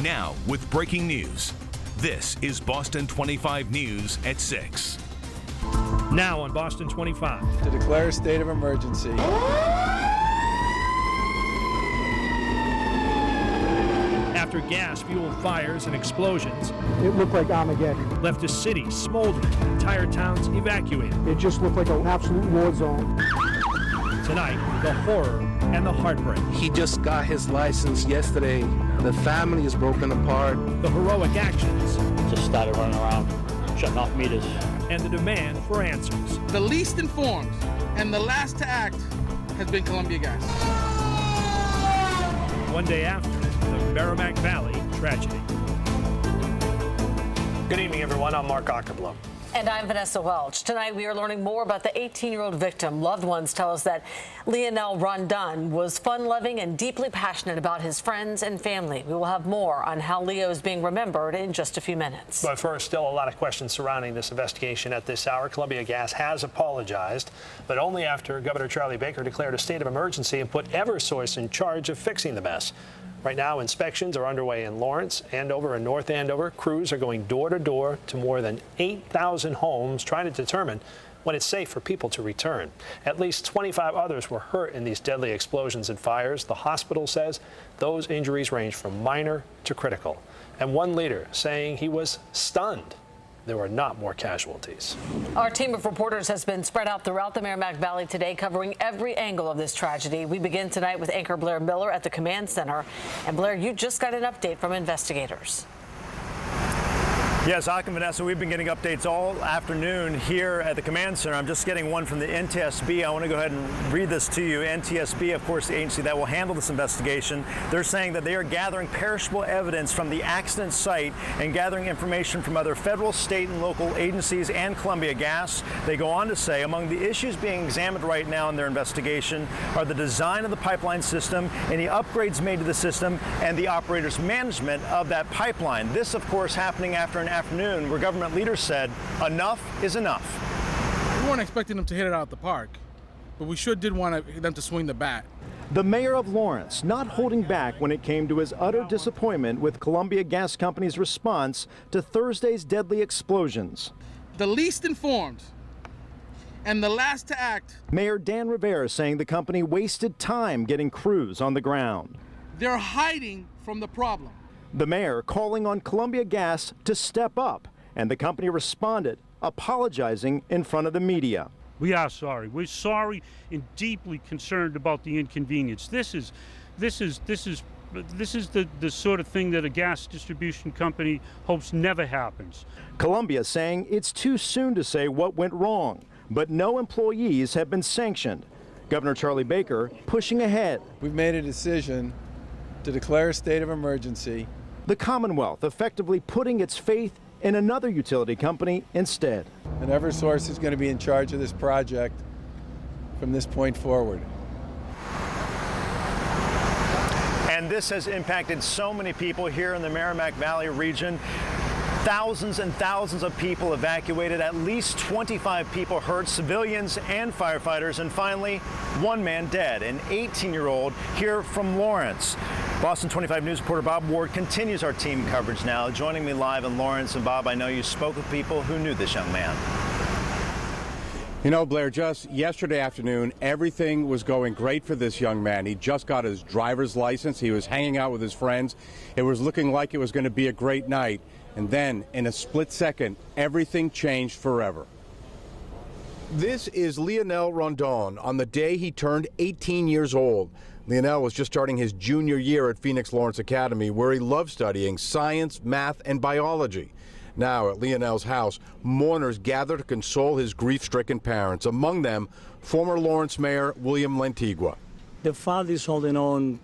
Now with breaking news. This is Boston 25 News at 6. Now on Boston 25. To declare a state of emergency. After gas-fueled fires and explosions, it looked like Armageddon. Left a city smoldering, entire towns evacuated. It just looked like an absolute war zone. Tonight, the horror and the heartbreak. He just got his license yesterday. The family is broken apart. The heroic actions. Just started running around, shutting off meters. And the demand for answers. The least informed and the last to act has been Columbia Gas. One day after the Merrimack Valley tragedy. Good evening, everyone. I'm Mark Ockerblow. And I'm Vanessa Welch. Tonight, we are learning more about the 18-year-old victim. Loved ones tell us that Lionel Rondon was fun-loving and deeply passionate about his friends and family. We will have more on how Leo is being remembered in just a few minutes. But first, still a lot of questions surrounding this investigation at this hour. Columbia Gas has apologized, but only after Governor Charlie Baker declared a state of emergency and put Eversource in charge of fixing the mess. Right now, inspections are underway in Lawrence and over in North Andover. Crews are going door to door to more than 8,000 homes, trying to determine when it's safe for people to return. At least 25 others were hurt in these deadly explosions and fires. The hospital says those injuries range from minor to critical. And one leader saying he was stunned there were not more casualties. Our team of reporters has been spread out throughout the Merrimack Valley today, covering every angle of this tragedy. We begin tonight with anchor Blair Miller at the command center. And Blair, you just got an update from investigators. Yes, Zach and Vanessa, we've been getting updates all afternoon here at the command center. I'm just getting one from the NTSB. I want to go ahead and read this to you. NTSB, of course, the agency that will handle this investigation, they're saying that they are gathering perishable evidence from the accident site and gathering information from other federal, state, and local agencies and Columbia Gas. They go on to say among the issues being examined right now in their investigation are the design of the pipeline system, any upgrades made to the system, and the operator's management of that pipeline. This, of course, happening after an afternoon where government leaders said enough is enough. We weren't expecting them to hit it out of the park, but we sure did want them to swing the bat. The mayor of Lawrence not holding back when it came to his utter disappointment with Columbia Gas Company's response to Thursday's deadly explosions. The least informed and the last to act. Mayor Dan Rivera saying the company wasted time getting crews on the ground. They're hiding from the problem. The mayor calling on Columbia Gas to step up, and the company responded, apologizing in front of the media. We are sorry. We're sorry and deeply concerned about the inconvenience. This is the sort of thing that a gas distribution company hopes never happens. Columbia saying it's too soon to say what went wrong, but no employees have been sanctioned. Governor Charlie Baker pushing ahead. We've made a decision to declare a state of emergency. The Commonwealth effectively putting its faith in another utility company instead. And Eversource is going to be in charge of this project from this point forward. And this has impacted so many people here in the Merrimack Valley region. Thousands and thousands of people evacuated, at least 25 people hurt, civilians and firefighters, and finally, one man dead, an 18-year-old here from Lawrence. Boston 25 News reporter Bob Ward continues our team coverage now. Joining me live in Lawrence, and Bob, I know you spoke with people who knew this young man. You know, Blair, just yesterday afternoon, everything was going great for this young man. He just got his driver's license. He was hanging out with his friends. It was looking like it was going to be a great night. And then, in a split second, everything changed forever. This is Lionel Rondon on the day he turned 18 years old. Lionel was just starting his junior year at Phoenix Lawrence Academy, where he loved studying science, math, and biology. Now, at Lionel's house, mourners gather to console his grief-stricken parents, among them former Lawrence Mayor William Lantigua. The father is holding on,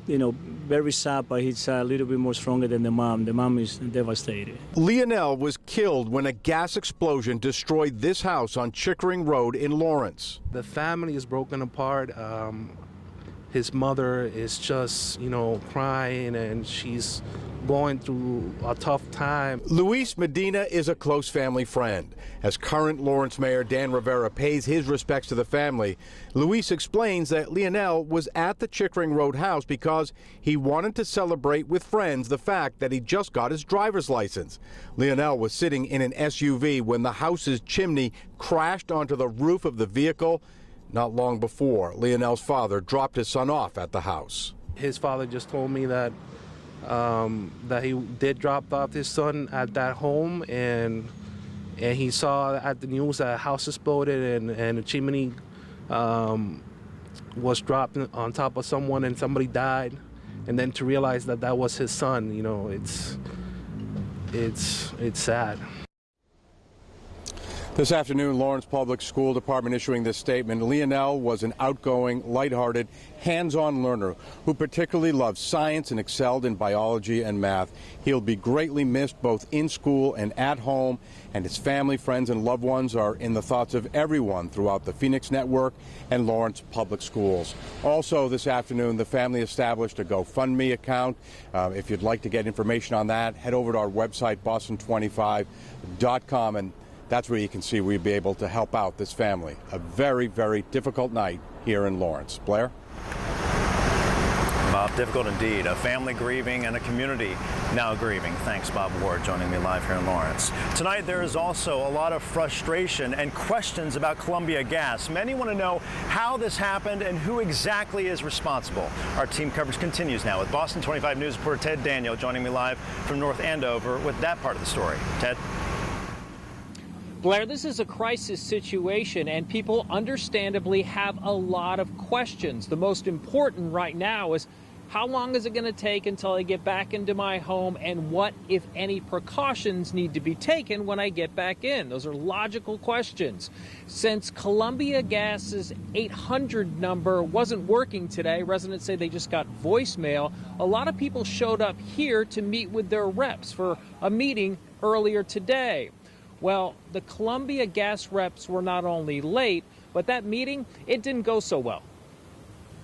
very sad, but he's a little bit more stronger than the mom. The mom is devastated. Lionel was killed when a gas explosion destroyed this house on Chickering Road in Lawrence. The family is broken apart. his mother is just, crying, and she's going through a tough time. Luis Medina is a close family friend. As current Lawrence Mayor Dan Rivera pays his respects to the family, Luis explains that Leonel was at the Chickering Road house because he wanted to celebrate with friends the fact that he just got his driver's license. Leonel was sitting in an SUV when the house's chimney crashed onto the roof of the vehicle. Not long before, Leonel's father dropped his son off at the house. His father just told me that he did drop off his son at that home, and he saw at the news that a house exploded and the chimney was dropped on top of someone and somebody died, and then to realize that that was his son, it's sad. This afternoon, Lawrence Public School Department issuing this statement. Leonel was an outgoing, lighthearted, hands-on learner who particularly loved science and excelled in biology and math. He'll be greatly missed both in school and at home, and his family, friends, and loved ones are in the thoughts of everyone throughout the Phoenix Network and Lawrence Public Schools. Also this afternoon, the family established a GoFundMe account. If you'd like to get information on that, head over to our website, boston25.com, and that's where you can see we'll be able to help out this family. A very, very difficult night here in Lawrence. Blair? Bob, difficult indeed. A family grieving and a community now grieving. Thanks, Bob Ward, joining me live here in Lawrence. Tonight, there is also a lot of frustration and questions about Columbia Gas. Many want to know how this happened and who exactly is responsible. Our team coverage continues now with Boston 25 News reporter Ted Daniel joining me live from North Andover with that part of the story. Ted? Blair, this is a crisis situation, and people understandably have a lot of questions. The most important right now is how long is it going to take until I get back into my home, and what, if any, precautions need to be taken when I get back in? Those are logical questions. Since Columbia Gas's 800 number wasn't working today, residents say they just got voicemail, a lot of people showed up here to meet with their reps for a meeting earlier today. Well, the Columbia Gas reps were not only late, but that meeting, it didn't go so well.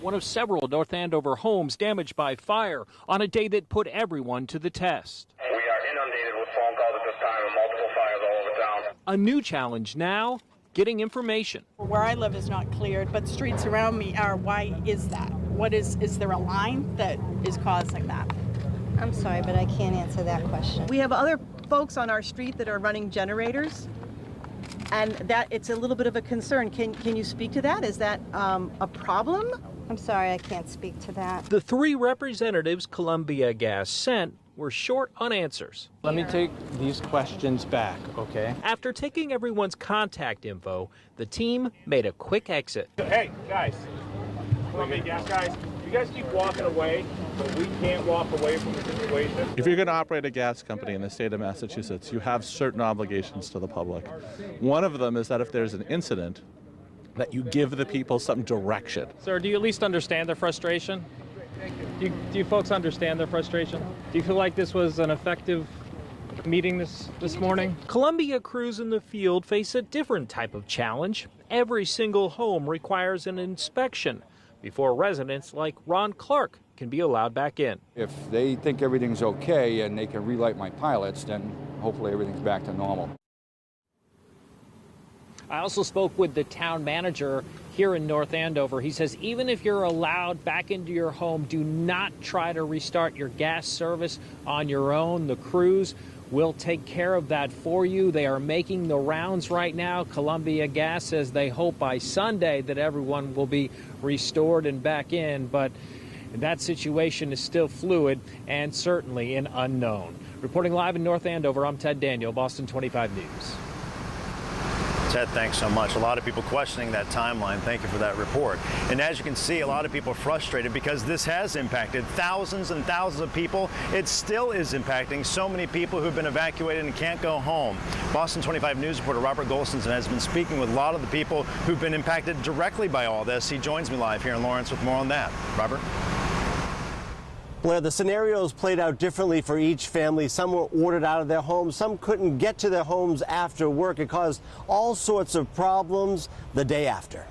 One of several North Andover homes damaged by fire on a day that put everyone to the test. We are inundated with phone calls at this time and multiple fires all over town. A new challenge now, getting information. Where I live is not cleared, but streets around me are. Why is that? Is there a line that is causing that? I'm sorry, but I can't answer that question. We have other folks on our street that are running generators, and that it's a little bit of a concern. Can you speak to that? Is that a problem? I'm sorry, I can't speak to that. The three representatives Columbia Gas sent were short on answers. Let me take these questions back, okay? After taking everyone's contact info, the team made a quick exit. Hey, guys. Columbia Gas guys, you guys keep walking away, but we can't walk away from the situation. If you're going to operate a gas company in the state of Massachusetts, you have certain obligations to the public. One of them is that if there's an incident, that you give the people some direction. Sir, do you at least understand their frustration? Do you folks understand their frustration? Do you feel like this was an effective meeting this morning? Columbia crews in the field face a different type of challenge. Every single home requires an inspection before residents like Ron Clark can be allowed back in. If they think everything's okay and they can relight my pilots, then hopefully everything's back to normal. I also spoke with the town manager here in North Andover. He says even if you're allowed back into your home, do not try to restart your gas service on your own. The crews will take care of that for you. They are making the rounds right now. Columbia Gas says they hope by Sunday that everyone will be restored and back in, but that situation is still fluid and certainly an unknown. Reporting live in North Andover, I'm Ted Daniel, Boston 25 News. Ted, thanks so much. A lot of people questioning that timeline. Thank you for that report. And as you can see, a lot of people are frustrated because this has impacted thousands and thousands of people. It still is impacting so many people who've been evacuated and can't go home. Boston 25 News reporter Robert Golston has been speaking with a lot of the people who've been impacted directly by all this. He joins me live here in Lawrence with more on that. Robert? Blair, the scenarios played out differently for each family. Some were ordered out of their homes. Some couldn't get to their homes after work. It caused all sorts of problems the day after.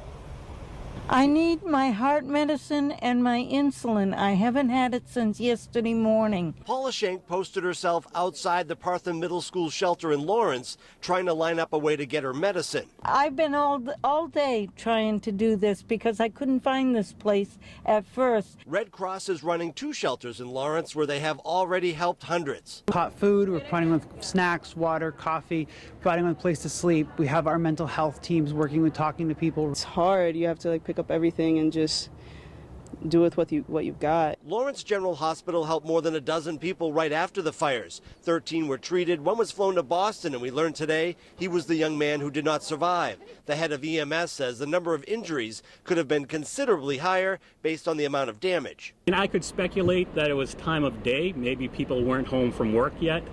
I need my heart medicine and my insulin. I haven't had it since yesterday morning. Paula Schenk posted herself outside the Partham Middle School shelter in Lawrence, trying to line up a way to get her medicine. I've been all day trying to do this because I couldn't find this place at first. Red Cross is running 2 shelters in Lawrence where they have already helped hundreds. Hot food, we're providing with snacks, water, coffee, providing with a place to sleep. We have our mental health teams working with talking to people. It's hard. You have to pick up everything and just do with what you've got. Lawrence General Hospital helped more than a dozen people right after the fires. 13 were treated. 1 was flown to Boston, and we learned today he was the young man who did not survive. The head of EMS says the number of injuries could have been considerably higher based on the amount of damage. And I could speculate that it was time of day. Maybe people weren't home from work yet.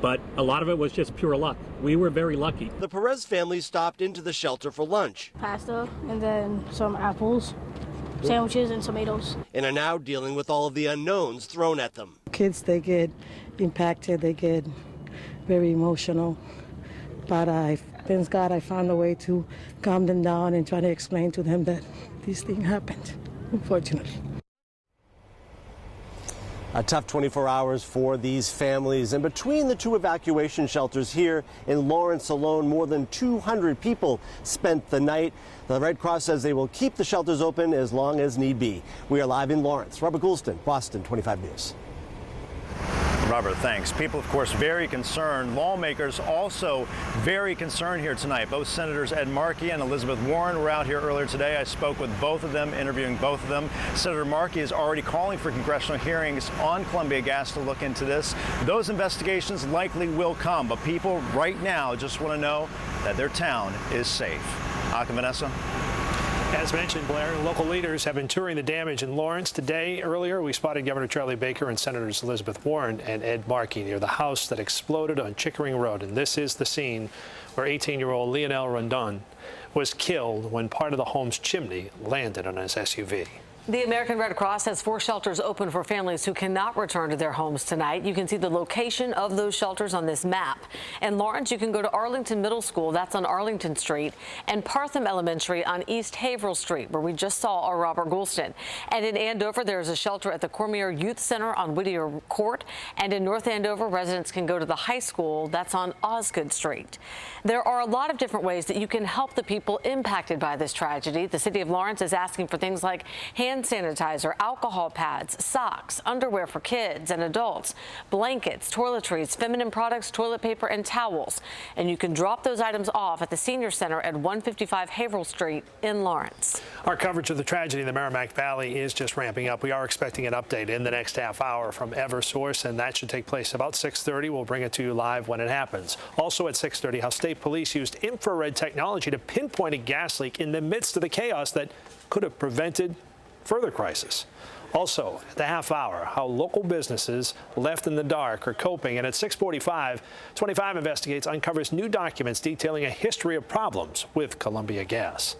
But a lot of it was just pure luck. We were very lucky. The Perez family stopped into the shelter for lunch. Pasta and then some apples, sandwiches, and tomatoes. And are now dealing with all of the unknowns thrown at them. Kids, they get impacted, they get very emotional. But thank God I found a way to calm them down and try to explain to them that this thing happened, unfortunately. A tough 24 hours for these families. And between the 2 evacuation shelters here in Lawrence alone, more than 200 people spent the night. The Red Cross says they will keep the shelters open as long as need be. We are live in Lawrence. Robert Goulston, Boston 25 News. Robert, thanks. People, of course, very concerned. Lawmakers also very concerned here tonight. Both Senators Ed Markey and Elizabeth Warren were out here earlier today. I spoke with both of them, interviewing both of them. Senator Markey is already calling for congressional hearings on Columbia Gas to look into this. Those investigations likely will come, but people right now just want to know that their town is safe. Aka, Vanessa. As mentioned, Blair, local leaders have been touring the damage in Lawrence. Earlier, we spotted Governor Charlie Baker and Senators Elizabeth Warren and Ed Markey near the house that exploded on Chickering Road. And this is the scene where 18-year-old Lionel Rondon was killed when part of the home's chimney landed on his SUV. The American Red Cross has 4 shelters open for families who cannot return to their homes tonight. You can see the location of those shelters on this map. In Lawrence, you can go to Arlington Middle School, that's on Arlington Street, and Partham Elementary on East Haverhill Street, where we just saw our Robert Goulston. And in Andover, there's a shelter at the Cormier Youth Center on Whittier Court. And in North Andover, residents can go to the high school, that's on Osgood Street. There are a lot of different ways that you can help the people impacted by this tragedy. The city of Lawrence is asking for things like hand sanitizer, alcohol pads, socks, underwear for kids and adults, blankets, toiletries, feminine products, toilet paper, and towels. And you can drop those items off at the Senior Center at 155 Haverhill Street in Lawrence. Our coverage of the tragedy in the Merrimack Valley is just ramping up. We are expecting an update in the next half hour from Eversource, and that should take place about 6:30. We'll bring it to you live when it happens. Also at 6:30, how state police used infrared technology to pinpoint a gas leak in the midst of the chaos that could have prevented further crisis. Also, at the half hour, how local businesses left in the dark are coping. And at 6:45, 25 Investigates uncovers new documents detailing a history of problems with Columbia Gas.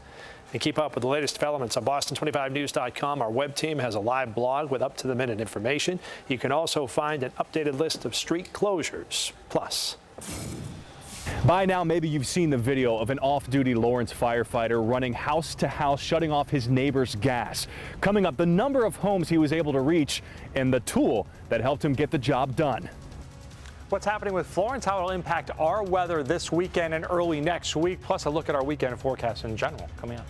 And keep up with the latest developments on Boston25News.com. Our web team has a live blog with up-to-the-minute information. You can also find an updated list of street closures. Plus, by now, maybe you've seen the video of an off-duty Lawrence firefighter running house to house, shutting off his neighbor's gas. Coming up, the number of homes he was able to reach and the tool that helped him get the job done. What's happening with Florence, how it'll impact our weather this weekend and early next week, plus a look at our weekend forecast in general coming up.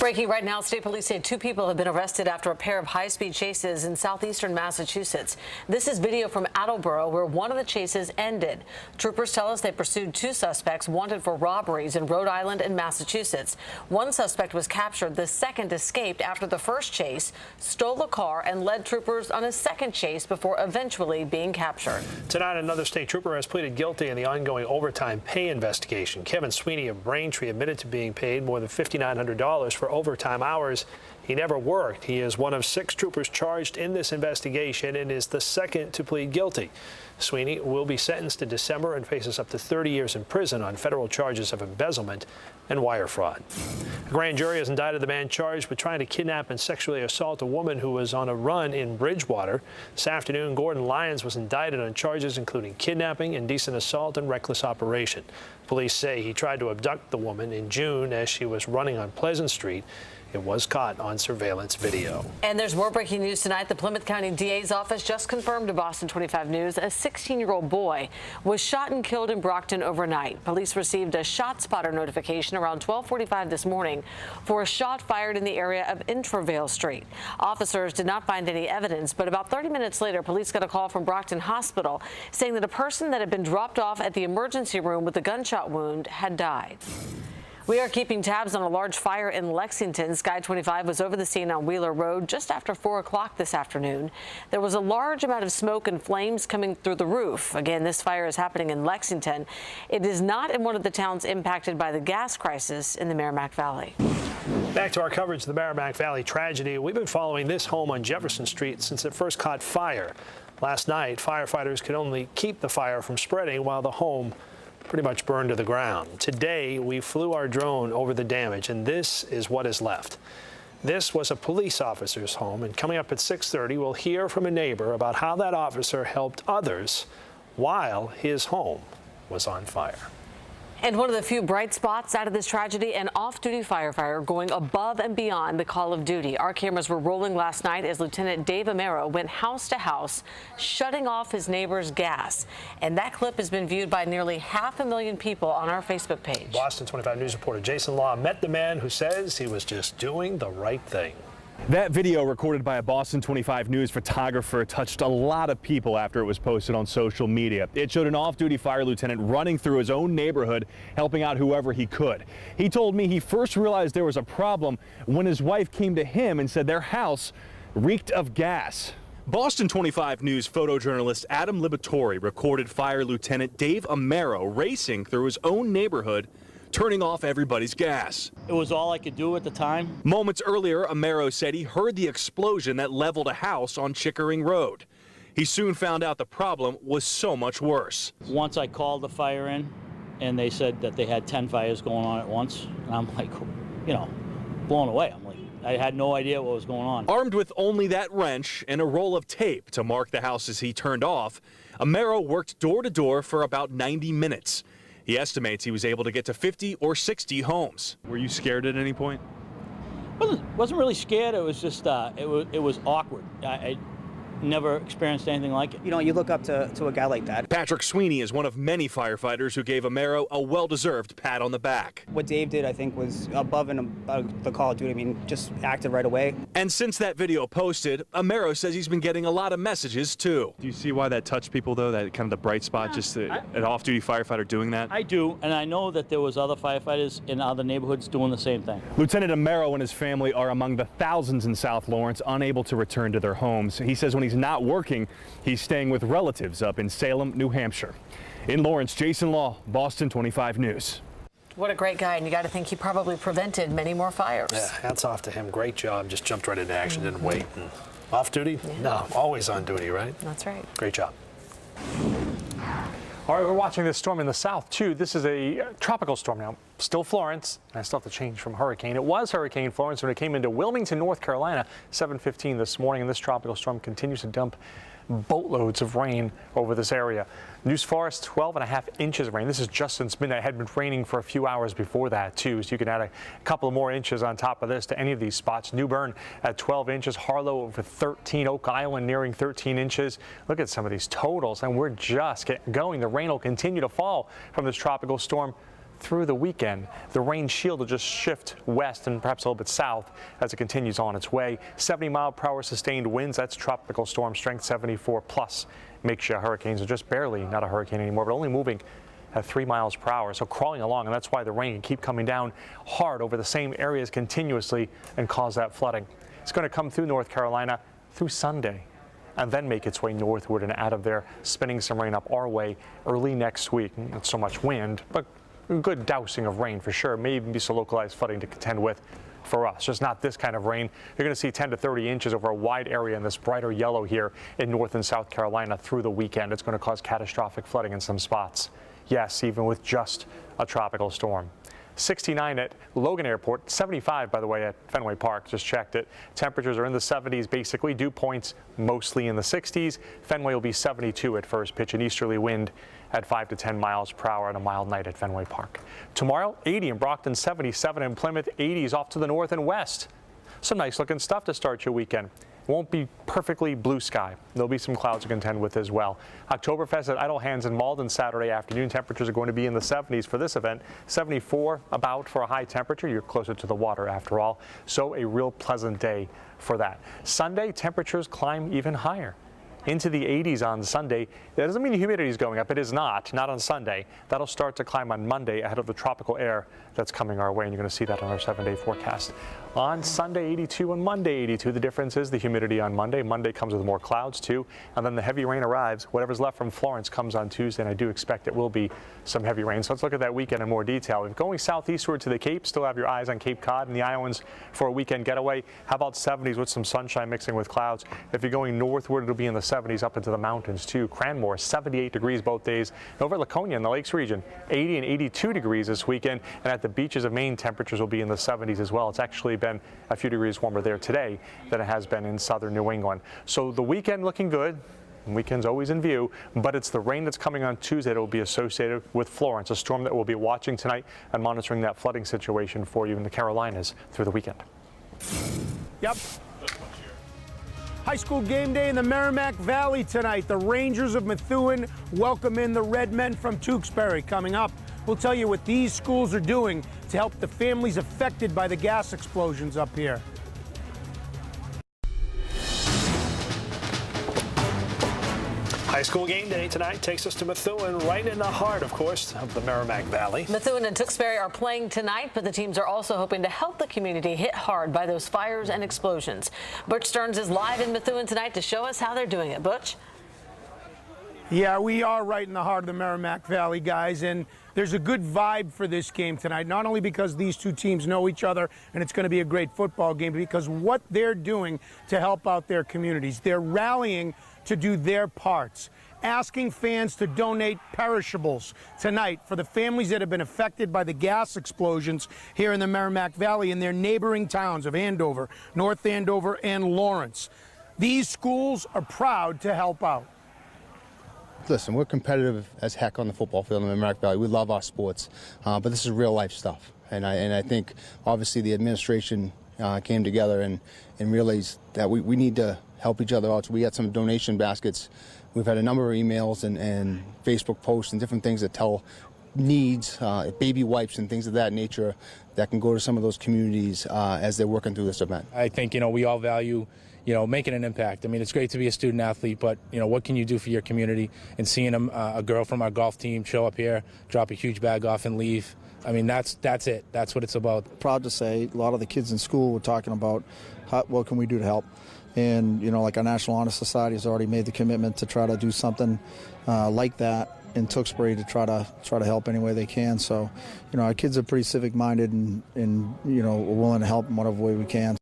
Breaking right now, state police say 2 people have been arrested after a pair of high-speed chases in southeastern Massachusetts. This is video from Attleboro where one of the chases ended. Troopers tell us they pursued 2 suspects wanted for robberies in Rhode Island and Massachusetts. One suspect was captured. The second escaped after the first chase, stole a car, and led troopers on a second chase before eventually being captured. Tonight, another state trooper has pleaded guilty in the ongoing overtime pay investigation. Kevin Sweeney of Braintree admitted to being paid more than $5,900 for overtime hours He never worked. He is one of 6 troopers charged in this investigation and is the second to plead guilty. Sweeney will be sentenced in December and faces up to 30 years in prison on federal charges of embezzlement and wire fraud. A grand jury has indicted the man charged with trying to kidnap and sexually assault a woman who was on a run in Bridgewater. This afternoon, Gordon Lyons was indicted on charges including kidnapping, indecent assault, and reckless operation. Police say he tried to abduct the woman in June as she was running on Pleasant Street. It was caught on surveillance video. And there's more breaking news tonight. The Plymouth County DA's office just confirmed to Boston 25 News a 16-year-old boy was shot and killed in Brockton overnight. Police received a shot spotter notification around 12:45 this morning for a shot fired in the area of Intravale Street. Officers did not find any evidence, but about 30 minutes later, police got a call from Brockton Hospital saying that a person that had been dropped off at the emergency room with a gunshot wound had died. We are keeping tabs on a large fire in Lexington. Sky 25 was over the scene on Wheeler Road just after 4 o'clock this afternoon. There was a large amount of smoke and flames coming through the roof. Again, this fire is happening in Lexington. It is not in one of the towns impacted by the gas crisis in the Merrimack Valley. Back to our coverage of the Merrimack Valley tragedy. We've been following this home on Jefferson Street since it first caught fire. Last night, firefighters could only keep the fire from spreading while the home pretty much burned to the ground. Today, we flew our drone over the damage, and this is what is left. This was a police officer's home, and coming up at 6:30, we'll hear from a neighbor about how that officer helped others while his home was on fire. And one of the few bright spots out of this tragedy, an off-duty firefighter going above and beyond the call of duty. Our cameras were rolling last night as Lieutenant Dave Amaro went house to house, shutting off his neighbor's gas. And that clip has been viewed by nearly 500,000 people on our Facebook page. Boston 25 News reporter Jason Law met the man who says he was just doing the right thing. That video, recorded by a Boston 25 News photographer, touched a lot of people after it was posted on social media. It showed an off-duty fire lieutenant running through his own neighborhood, helping out whoever he could. He told me he first realized there was a problem when his wife came to him and said their house reeked of gas. Boston 25 News photojournalist Adam Libatori recorded Fire Lieutenant Dave Amaro racing through his own neighborhood, turning off everybody's gas. It was all I could do at the time. Moments earlier, Amaro said he heard the explosion that leveled a house on Chickering Road. He soon found out the problem was so much worse. Once I called the fire in, and they said that they had 10 fires going on at once, and I'm like, you know, blown away. I'm like, I had no idea what was going on. Armed with only that wrench and a roll of tape to mark the houses he turned off, Amaro worked door to door for about 90 minutes. He estimates he was able to get to 50 or 60 homes. Were you scared at any point? Wasn't really scared. It was just it was awkward. I never experienced anything like it. You know, you look up to a guy like that. Patrick Sweeney is one of many firefighters who gave Amaro a well-deserved pat on the back. What Dave did, I think, was above and above the call of duty. I mean, just acted right away. And since that video posted, Amaro says he's been getting a lot of messages, too. Do you see why that touched people, though? That kind of the bright spot, just an off-duty firefighter doing that? I do, and I know that there was other firefighters in other neighborhoods doing the same thing. Lieutenant Amaro and his family are among the thousands in South Lawrence unable to return to their homes. He says when he's not working, he's staying with relatives up in Salem, New Hampshire. In Lawrence, Jason Law, Boston 25 News. What a great guy, and you got to think he probably prevented many more fires. Yeah, hats off to him. Great job. Just jumped right into action, didn't wait. And off duty? Yeah. No, always on duty, right? That's right. Great job. All right, we're watching this storm in the south, too. This is a tropical storm now. Still Florence, and I still have to change from hurricane. It was Hurricane Florence when it came into Wilmington, North Carolina, 7:15 this morning, and this tropical storm continues to dump boatloads of rain over this area. News Forest, 12.5 inches of rain. This is just since midnight. It had been raining for a few hours before that, too, so you can add a couple of more inches on top of this to any of these spots. New Bern at 12 inches, Harlow over 13, Oak Island nearing 13 inches. Look at some of these totals, and we're just getting going. The rain will continue to fall from this tropical storm through the weekend. The rain shield will just shift west and perhaps a little bit south as it continues on its way. 70-mile-per-hour sustained winds. That's tropical storm strength, 74 plus. Makes you hurricanes are just barely not a hurricane anymore, but only moving at 3 miles per hour. So crawling along, and that's why the rain can keep coming down hard over the same areas continuously and cause that flooding. It's going to come through North Carolina through Sunday and then make its way northward and out of there, spinning some rain up our way early next week. Not so much wind, but good dousing of rain for sure. May even be some localized flooding to contend with for us, just not this kind of rain. You're going to see 10 to 30 inches over a wide area in this brighter yellow here in North and South Carolina through the weekend. It's going to cause catastrophic flooding in some spots. Yes, even with just a tropical storm. 69 at Logan Airport, 75, by the way, at Fenway Park. Just checked it. Temperatures are in the 70s, basically. Dew points mostly in the 60s. Fenway will be 72 at first pitch, an easterly wind at 5 to 10 miles per hour on a mild night at Fenway Park. Tomorrow, 80 in Brockton, 77 in Plymouth, 80s off to the north and west. Some nice looking stuff to start your weekend. It won't be perfectly blue sky. There'll be some clouds to contend with as well. Oktoberfest at Idle Hands in Malden Saturday afternoon. Temperatures are going to be in the 70s for this event. 74 about for a high temperature. You're closer to the water after all. So a real pleasant day for that. Sunday, temperatures climb even higher. Into the 80s on Sunday. That doesn't mean the humidity is going up. It is not on Sunday. That'll start to climb on Monday ahead of the tropical air that's coming our way, and you're going to see that on our 7-day forecast. On Sunday, 82, and Monday, 82. The difference is the humidity on Monday. Monday comes with more clouds, too, and then the heavy rain arrives. Whatever's left from Florence comes on Tuesday, and I do expect it will be some heavy rain. So let's look at that weekend in more detail. If going southeastward to the Cape, still have your eyes on Cape Cod and the Iowans for a weekend getaway. How about 70s with some sunshine mixing with clouds? If you're going northward, it'll be in the 70s up into the mountains, too. Cranmore, 78 degrees both days. Over at Laconia in the Lakes region, 80 and 82 degrees this weekend. And at the beaches of Maine, temperatures will be in the 70s as well. It's actually been a few degrees warmer there today than it has been in southern New England. So the weekend looking good. Weekend's always in view, but it's the rain that's coming on Tuesday that will be associated with Florence, a storm that we'll be watching tonight and monitoring that flooding situation for you in the Carolinas through the weekend. Yep. High school game day in the Merrimack Valley tonight. The Rangers of Methuen welcome in the Red Men from Tewksbury. Coming up, we'll tell you what these schools are doing to help the families affected by the gas explosions up here. High school game day tonight takes us to Methuen, right in the heart, of course, of the Merrimack Valley. Methuen and Tewksbury are playing tonight, but the teams are also hoping to help the community hit hard by those fires and explosions. Butch Stearns is live in Methuen tonight to show us how they're doing it. Butch? Yeah, we are right in the heart of the Merrimack Valley, guys, and there's a good vibe for this game tonight, not only because these two teams know each other and it's going to be a great football game, but because what they're doing to help out their communities. They're rallying to do their parts, asking fans to donate perishables tonight for the families that have been affected by the gas explosions here in the Merrimack Valley and their neighboring towns of Andover, North Andover, and Lawrence. These schools are proud to help out. Listen, we're competitive as heck on the football field in the Merrimack Valley. We love our sports, but this is real life stuff. And I think obviously the administration came together and realized that we need to help each other out. So we got some donation baskets. We've had a number of emails and Facebook posts and different things that tell needs, baby wipes and things of that nature that can go to some of those communities as they're working through this event. I think, we all value, making an impact. I mean, it's great to be a student athlete, but, what can you do for your community? And seeing a girl from our golf team show up here, drop a huge bag off and leave, I mean, that's it. That's what it's about. Proud to say a lot of the kids in school were talking about what can we do to help. And, like our National Honor Society has already made the commitment to try to do something like that in Tewksbury to try to help any way they can. So, our kids are pretty civic-minded and we're willing to help in whatever way we can.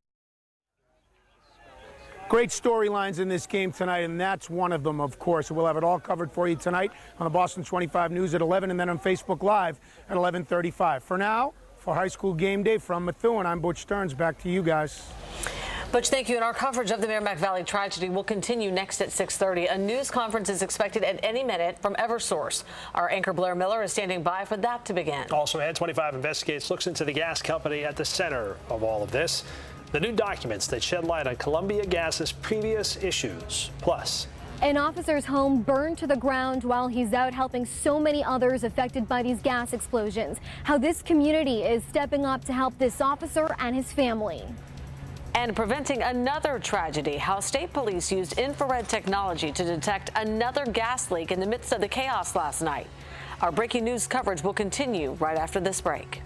Great storylines in this game tonight, and that's one of them, of course. We'll have it all covered for you tonight on the Boston 25 News at 11 and then on Facebook Live at 11:35. For now, for High School Game Day from Methuen, I'm Butch Stearns. Back to you guys. Butch, thank you. And our coverage of the Merrimack Valley tragedy will continue next at 6:30. A news conference is expected at any minute from Eversource. Our anchor Blair Miller is standing by for that to begin. Also ahead, 25 Investigates looks into the gas company at the center of all of this. The new documents that shed light on Columbia Gas's previous issues. Plus, an officer's home burned to the ground while he's out helping so many others affected by these gas explosions. How this community is stepping up to help this officer and his family. And preventing another tragedy, how state police used infrared technology to detect another gas leak in the midst of the chaos last night. Our breaking news coverage will continue right after this break.